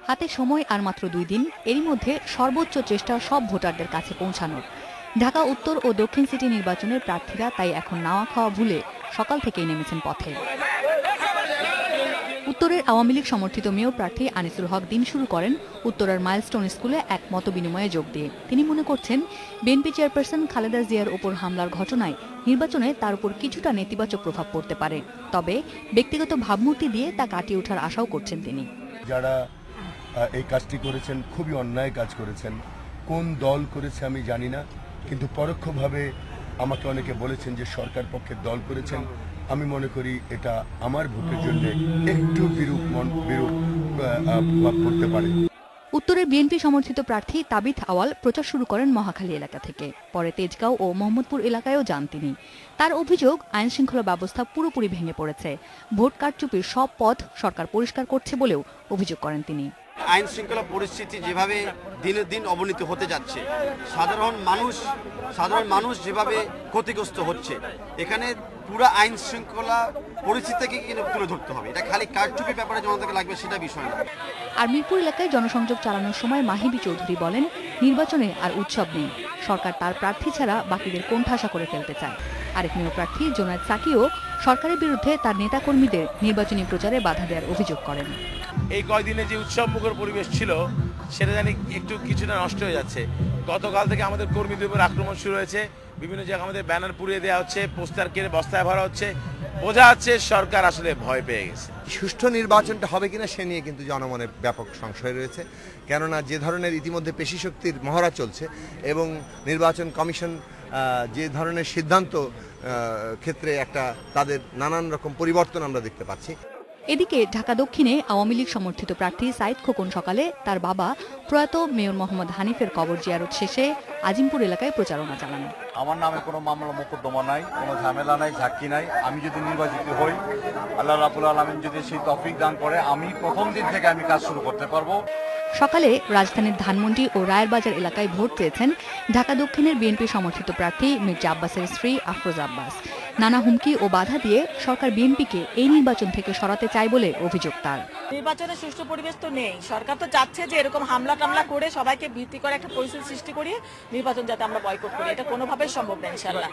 হাতে সময় আর মাত্র 2 দিন, এরই মধ্যে সর্বোচ্চ চেষ্টা সব ভোটারদের কাছে পৌঁছানোর। ঢাকা উত্তর ও দক্ষিণ সিটি নির্বাচনের প্রার্থীরা তাই এখন নাওয়া খাওয়া ভুলে সকাল থেকেই নেমেছেন পথে। উত্তরের আওয়ামী লীগ সমর্থিত মেয়র প্রার্থী আনিসুল হক দিন শুরু করেন উত্তরার মাইলস্টোন স্কুলে এক মতবিনিময়ে যোগ দিয়ে। তিনি মনে করছেন, বিএনপি চেয়ারপারসন খালেদা জিয়ার উপর হামলার ঘটনায় নির্বাচনে তার উপর কিছুটা নেতিবাচক প্রভাব পড়তে পারে, তবে ব্যক্তিগত ভাবমূর্তি দিয়ে তা কাটিয়ে ওঠার আশাও করছেন তিনি। যারা এই কাজটি করেছেন খুবই অন্যায় কাজ করেছেন, কোন দল করেছে আমি জানি না, কিন্তু পরোক্ষভাবে আমাকে অনেকে বলেছেন যে সরকার পক্ষের দল করেছেন। আমি মনে করি এটা আমার ভোটের জন্য একটু বিরূপ প্রভাব পড়তে পারে। উত্তরের বিএনপি সমর্থিত প্রার্থী তাবিথ আওয়াল প্রচার শুরু করেন মহাখালী এলাকা থেকে, পরে তেজগাঁও ও মোহাম্মদপুর এলাকায়ও যান তিনি। তার অভিযোগ, আইন শৃঙ্খলা ব্যবস্থা পুরোপুরি ভেঙে পড়েছে, ভোট কারচুপির সব পথ সরকার পরিষ্কার করছে বলেও অভিযোগ করেন তিনি। আইন শৃঙ্খলা পরিস্থিতি যেভাবে দিনের দিন অবনতি হতে যাচ্ছে, সাধারণ মানুষ যেভাবে ক্ষতিগ্রস্ত হচ্ছে, এখানে পুরো আইন শৃঙ্খলা পরিস্থিতিকে তুলে ধরতে হবে। এটা খালি কারচুপির ব্যাপারে জনতাকে লাগবে সেটা বিষয় না। আর মিরপুর এলাকায় জনসংযোগ চালানোর সময় মাহিবি চৌধুরী বলেন, নির্বাচনে আর উৎসব নেই, সরকার তার প্রার্থী ছাড়া বাকিদের কোণঠাসা করে ফেলতে চায়। আরেক মেয়র প্রার্থী জোনায়েদ সাকিও সরকারের বিরুদ্ধে তার নেতাকর্মীদের নির্বাচনী প্রচারে বাধা দেওয়ার অভিযোগ করেন। এই কয়দিনে যে উৎসব মুখর পরিবেশ ছিল সেটা জানি একটু কিছুটা নষ্ট হয়ে যাচ্ছে। গতকাল থেকে আমাদের কর্মীদের উপর আক্রমণ শুরু হয়েছে, বিভিন্ন জায়গায় আমাদের ব্যানার পুড়িয়ে দেওয়া হচ্ছে, পোস্টার কেটে বস্তায় ভরা হচ্ছে, বোঝা যাচ্ছে সরকার আসলে ভয় পেয়ে গেছে। সুষ্ঠু নির্বাচনটা হবে কিনা সে নিয়ে কিন্তু জনমনে ব্যাপক সংশয় রয়েছে, কেননা যে ধরনের ইতিমধ্যে পেশি শক্তির মহড়া চলছে এবং নির্বাচন কমিশন যে ধরনের সিদ্ধান্ত ক্ষেত্রে একটা তাদের নানান রকম পরিবর্তন আমরা দেখতে পাচ্ছি। এদিকে ঢাকা দক্ষিণে আওয়ামী লীগ সমর্থিত প্রার্থী সাইদ খোকন সকালে তার বাবা প্রয়াত মেয়র মোহাম্মদ হানিফের কবর জিয়ারত শেষে আজিমপুর এলাকায় প্রচারণা চালান। আমার নামে কোনো মামলা মোকদ্দমা নাই, কোনো ঝামেলা নাই, ঝাঁকি নাই। আমি যদি নির্বাচিত হই, আল্লাহ রাব্বুল আলামিন যদি সেই তৌফিক দান করে, আমি প্রথম দিন থেকে আমি কাজ শুরু করতে পারবো। সকালে রাজধানীর ধানমন্ডি ও রায়েরবাজার এলাকায় ভোট চেয়েছেন ঢাকা দক্ষিণের বিএনপি সমর্থিত প্রার্থী মির্জা আব্বাসের স্ত্রী আফরোজা আব্বাস। নানা হুমকি ও বাধা দিয়ে সরকার বিএনপিকে এই নির্বাচন থেকে সরাতে চায় বলে অভিযোগ তার। নির্বাচনের সুষ্ঠু পরিবেশ তো নেই, সরকার তো চাচ্ছে যে এরকম হামলা টামলা করে সবাইকে ভীতি করে একটা পরিস্থিতি সৃষ্টি করিয়ে নির্বাচন যাতে আমরা বয়কট করি, এটা কোনোভাবেই সম্ভব না ইনশাআল্লাহ।